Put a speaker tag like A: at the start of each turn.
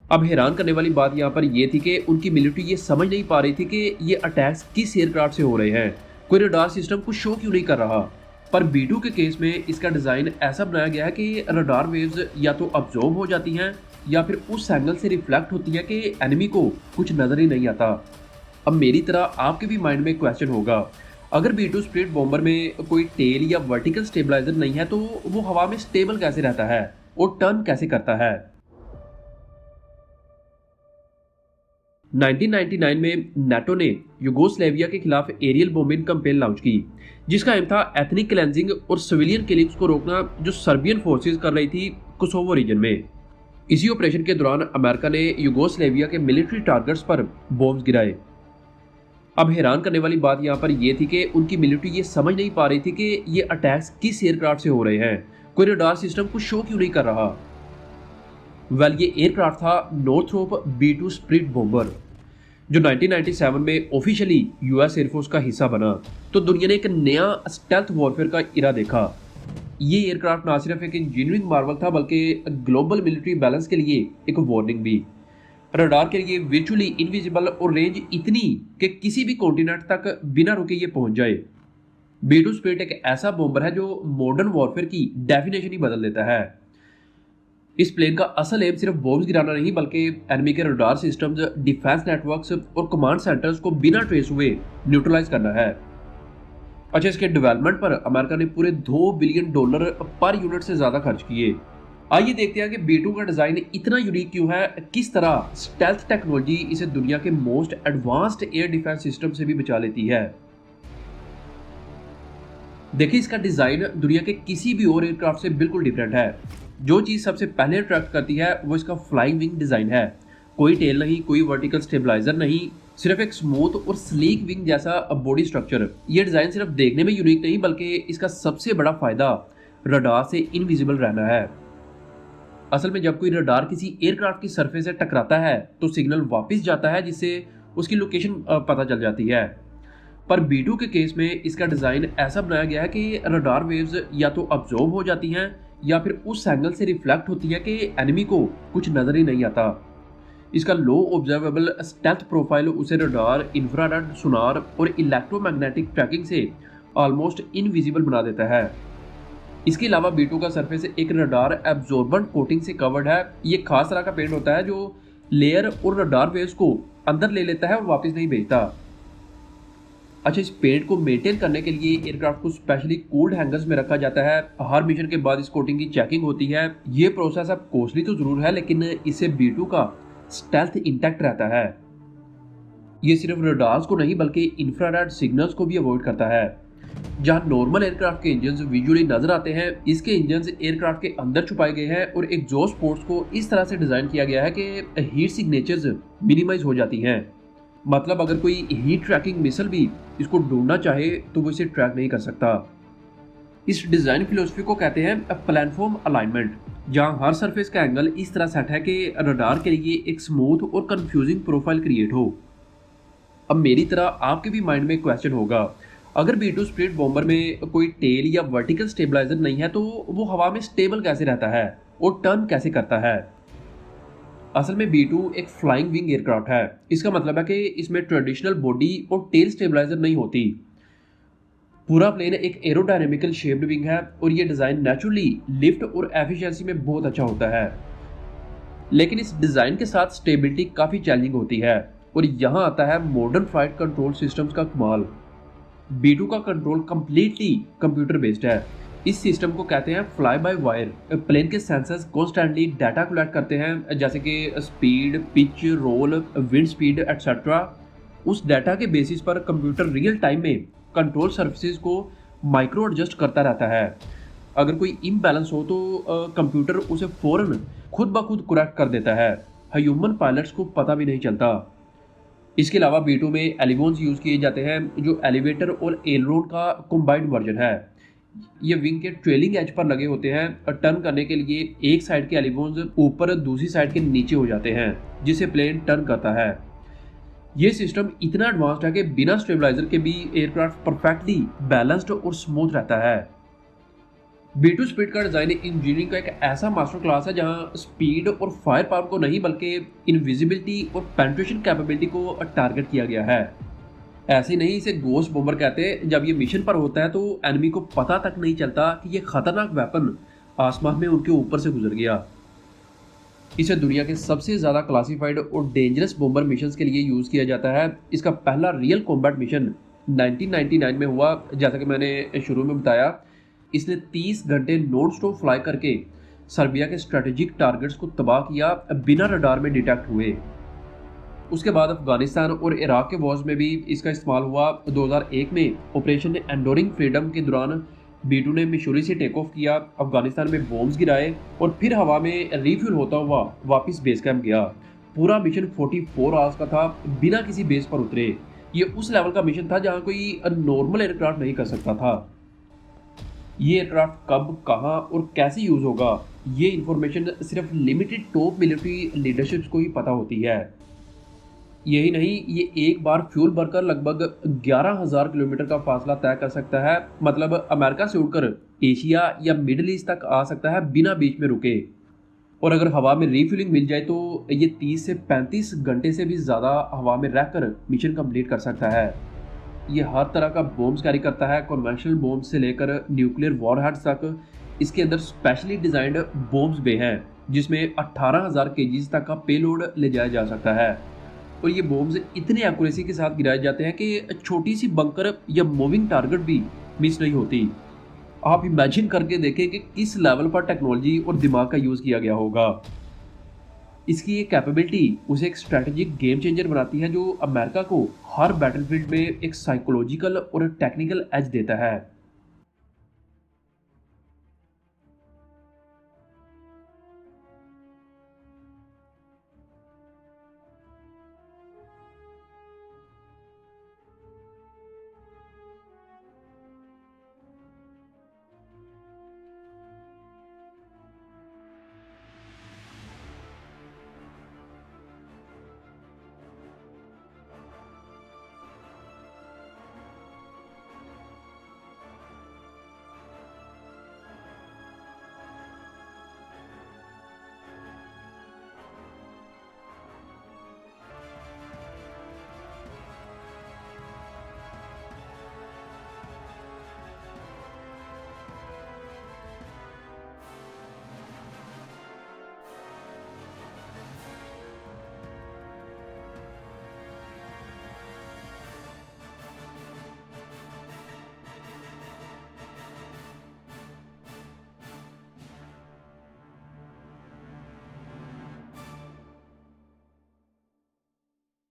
A: अब हैरान करने वाली बात यहाँ पर ये थी कि उनकी मिलिट्री ये समझ नहीं पा रही थी कि ये अटैक्स किस एयरक्राफ्ट से हो रहे हैं। कोई रडार सिस्टम कुछ शो क्यों नहीं कर रहा। पर B2 के केस में इसका डिज़ाइन ऐसा बनाया गया है कि रडार वेव्स या तो अब्जॉर्ब हो जाती हैं या फिर उस एंगल से रिफ्लेक्ट होती है कि एनिमी को कुछ नज़र ही नहीं आता। अब मेरी तरह आपके भी माइंड में क्वेश्चन होगा, अगर B2 स्प्लिट बॉम्बर में कोई टेल या वर्टिकल स्टेबलाइजर नहीं है तो वो हवा में स्टेबल कैसे रहता है और टर्न कैसे करता है। 1999 में नाटो ने यूगोस्लेविया के खिलाफ एरियल बोम्बिंग कैंपेन लॉन्च की, जिसका एम था एथनिक क्लेंजिंग और सिविलियन किलिंग्स को रोकना जो सर्बियन फोर्सेस कर रही थी कोसोवो रीजन में। इसी ऑपरेशन के दौरान अमेरिका ने यूगोस्लेविया के मिलिट्री टारगेट्स पर बॉम्ब्स गिराए। अब हैरान करने वाली बात यहाँ पर यह थी कि उनकी मिलिट्री ये समझ नहीं पा रही थी कि ये अटैक्स किस एयरक्राफ्ट से हो रहे हैं। कोई रडार सिस्टम कुछ शो क्यों नहीं कर रहा। ये एयरक्राफ्ट था नॉर्थरोप B2 स्प्लिट बॉम्बर, जो 1997 में ऑफिशियली यूएस एयरफोर्स का हिस्सा बना। तो दुनिया ने एक नया स्टेल्थ वॉरफेयर का इरा देखा। ये एयरक्राफ्ट ना सिर्फ एक इंजीनियरिंग मार्वल था बल्कि ग्लोबल मिलिट्री बैलेंस के लिए एक वार्निंग भी। रडार के लिए वर्चुअली इनविजिबल और रेंज इतनी कि किसी भी कॉन्टिनेंट तक बिना रुके ये पहुंच जाए। B2 स्प्लिट एक ऐसा बॉम्बर है जो मॉडर्न वॉरफेयर की डेफिनेशन ही बदल देता है। इस प्लेन का असल एम सिर्फ बॉम्ब्स गिराना नहीं बल्कि एनिमी के रडार सिस्टम्स, डिफेंस नेटवर्क्स और कमांड सेंटर्स को बिना ट्रेस हुए न्यूट्रलाइज करना है। अच्छा, इसके डेवलपमेंट पर अमेरिका ने पूरे $2 बिलियन पर यूनिट से ज्यादा खर्च किए। आइए देखते हैं कि B2 का डिजाइन इतना यूनिक क्यों है, किस तरह स्टेल्थ टेक्नोलॉजी इसे दुनिया के most advanced air defence system से भी बचा लेती है। देखिए, इसका डिजाइन दुनिया के किसी भी और एयरक्राफ्ट से बिल्कुल डिफरेंट है। जो चीज़ सबसे पहले अट्रैक्ट करती है वो इसका फ्लाइंग विंग डिज़ाइन है। कोई टेल नहीं, कोई वर्टिकल स्टेबलाइजर नहीं, सिर्फ एक स्मूथ और स्लीक विंग जैसा बॉडी स्ट्रक्चर। ये डिज़ाइन सिर्फ देखने में यूनिक नहीं बल्कि इसका सबसे बड़ा फायदा रडार से इनविजिबल रहना है। असल में जब कोई रडार किसी एयरक्राफ्ट की सरफेस से टकराता है तो सिग्नल वापस जाता है, जिससे उसकी लोकेशन पता चल जाती है। पर B2 के केस में इसका डिज़ाइन ऐसा बनाया गया है कि रडार वेव्स या तो अब्जॉर्ब हो जाती हैं या फिर उस एंगल से रिफ्लेक्ट होती है कि एनिमी को कुछ नज़र ही नहीं आता। इसका लो ऑब्जर्वेबल स्टेल्थ प्रोफाइल उसे रडार, इंफ्रारेड, सोनार और इलेक्ट्रोमैग्नेटिक ट्रैकिंग से ऑलमोस्ट इनविजिबल बना देता है। इसके अलावा B2 का सरफेस एक रडार एब्जॉर्बेंट कोटिंग से कवर्ड है। ये खास तरह का पेंट होता है जो लेयर और रडार वेव्स को अंदर ले लेता है और वापस नहीं भेजता। अच्छा, इस पेंट को मेंटेन करने के लिए एयरक्राफ्ट को स्पेशली कूल्ड हैंगर्स में रखा जाता है। हर मिशन के बाद इस कोटिंग की चेकिंग होती है। ये प्रोसेस अब कॉस्टली तो जरूर है लेकिन इससे B2 का स्टेल्थ इंटैक्ट रहता है। ये सिर्फ रडार्स को नहीं बल्कि इंफ्रारेड सिग्नल्स को भी अवॉइड करता है। जहां नॉर्मल एयरक्राफ्ट के इंजन विजुअली नजर आते हैं, इसके इंजन एयरक्राफ्ट के अंदर छुपाए गए हैं और एग्जॉस्ट पोर्ट्स को इस तरह से डिजाइन किया गया है कि हीट सिग्नेचर्स मिनिमाइज हो जाती हैं। मतलब अगर कोई हीट ट्रैकिंग मिसाइल भी इसको ढूंढना चाहे तो वो इसे ट्रैक नहीं कर सकता। इस डिजाइन फिलोसफी को कहते हैं प्लेटफॉर्म अलाइनमेंट, जहां हर सरफेस का एंगल इस तरह सेट है कि रडार के लिए एक स्मूथ और कंफ्यूजिंग प्रोफाइल क्रिएट हो। अब मेरी तरह आपके भी माइंड में क्वेश्चन होगा, अगर B2 स्प्लिट बॉम्बर में कोई टेल या वर्टिकल स्टेबलाइजर नहीं है तो वो हवा में स्टेबल कैसे रहता है और टर्न कैसे करता है। असल में B2 एक फ्लाइंग विंग एयरक्राफ्ट है। इसका मतलब है कि इसमें ट्रेडिशनल बॉडी और टेल स्टेबलाइजर नहीं होती। पूरा प्लेन एक एरोडायनेमिकल शेप्ड विंग है और ये डिज़ाइन नेचुरली लिफ्ट और एफिशिएंसी में बहुत अच्छा होता है। लेकिन इस डिज़ाइन के साथ स्टेबिलिटी काफ़ी चैलेंजिंग होती है और यहाँ आता है मॉडर्न फ्लाइट कंट्रोल सिस्टम्स का कमाल। B2 का कंट्रोल कंप्लीटली कंप्यूटर बेस्ड है। इस सिस्टम को कहते हैं फ्लाई बाय वायर। प्लेन के सेंसर्स कॉन्स्टेंटली डाटा कलेक्ट करते हैं, जैसे कि speed, pitch, roll, wind speed etcetera. उस डाटा के बेसिस पर कंप्यूटर रियल टाइम में कंट्रोल सर्विसेज को माइक्रो एडजस्ट करता रहता है। अगर कोई इम्बैलेंस हो तो कंप्यूटर उसे फौरन खुद ब खुद करेक्ट कर देता है। ह्यूमन पायलट्स को पता भी नहीं चलता। इसके अलावा B2 में एलिवोन्स यूज़ किए जाते हैं, जो एलिवेटर और एलरोन का कंबाइंड वर्जन है। ये विंग के ट्रेलिंग एज पर लगे होते हैं और टर्न करने के लिए एक साइड के एलिवोन्स ऊपर दूसरी साइड के नीचे हो जाते हैं, जिससे प्लेन टर्न करता है। ये सिस्टम इतना एडवांस्ड है कि बिना स्टेबलाइजर के भी एयरक्राफ्ट परफेक्टली बैलेंस्ड और स्मूथ रहता है। B2 स्पीड का डिज़ाइन इंजीनियरिंग का एक ऐसा मास्टर क्लास है जहां स्पीड और फायर पावर को नहीं बल्कि इनविजिबिलिटी और पेनिट्रेशन कैपेबिलिटी को टारगेट किया गया है। ऐसे नहीं इसे गोस्ट बॉम्बर कहते। जब ये मिशन पर होता है तो एनिमी को पता तक नहीं चलता कि ये खतरनाक वेपन आसमान में उनके ऊपर से गुजर गया। इसे दुनिया के सबसे ज़्यादा क्लासिफाइड और डेंजरस बॉम्बर मिशंस के लिए यूज़ किया जाता है। इसका पहला रियल कॉम्बैट मिशन 1999 में हुआ। जैसा कि मैंने शुरू में बताया, इसने 30 घंटे नॉन स्टॉप फ्लाई करके सर्बिया के स्ट्रेटेजिक टारगेट्स को तबाह किया बिना रडार में डिटेक्ट हुए। उसके बाद अफगानिस्तान और इराक के वॉर्स में भी इसका इस्तेमाल हुआ। 2001 में ऑपरेशन एंडोरिंग फ्रीडम के दौरान B2 ने मिशोरी से टेक ऑफ किया, अफगानिस्तान में बॉम्ब्स गिराए और फिर हवा में रिफ्यूल होता हुआ वापस बेस कैंप गया। पूरा मिशन 44 आवर्स का था, बिना किसी बेस पर उतरे। ये उस लेवल का मिशन था जहां कोई नॉर्मल एयरक्राफ्ट नहीं कर सकता था। ये एयरक्राफ्ट कब, कहां और कैसे यूज होगा, ये इंफॉर्मेशन सिर्फ लिमिटेड टॉप मिलिट्री लीडरशिप्स को ही पता होती है। यही नहीं, ये एक बार फ्यूल भरकर लगभग 11,000 किलोमीटर का फासला तय कर सकता है। मतलब अमेरिका से उड़कर एशिया या मिडिल ईस्ट तक आ सकता है बिना बीच में रुके। और अगर हवा में रिफ्यूलिंग मिल जाए तो ये 30 से 35 घंटे से भी ज़्यादा हवा में रहकर मिशन कंप्लीट कर सकता है। ये हर तरह का बॉम्ब्स कैरी करता है, कन्वेंशनल बॉम्ब्स से लेकर न्यूक्लियर वॉरहेड्स तक। इसके अंदर स्पेशली डिज़ाइंड बॉम्ब्स भी हैं जिसमें 18,000 केजीज तक का पेलोड ले जाया जा सकता है। और ये बॉम्ब्स इतने एक्यूरेसी के साथ गिराए जाते हैं कि छोटी सी बंकर या मूविंग टारगेट भी मिस नहीं होती। आप इमेजिन करके देखें कि किस लेवल पर टेक्नोलॉजी और दिमाग का यूज़ किया गया होगा। इसकी ये कैपेबिलिटी उसे एक स्ट्रैटेजिक गेम चेंजर बनाती है जो अमेरिका को हर बैटलफील्ड में एक साइकोलॉजिकल और टेक्निकल एज देता है।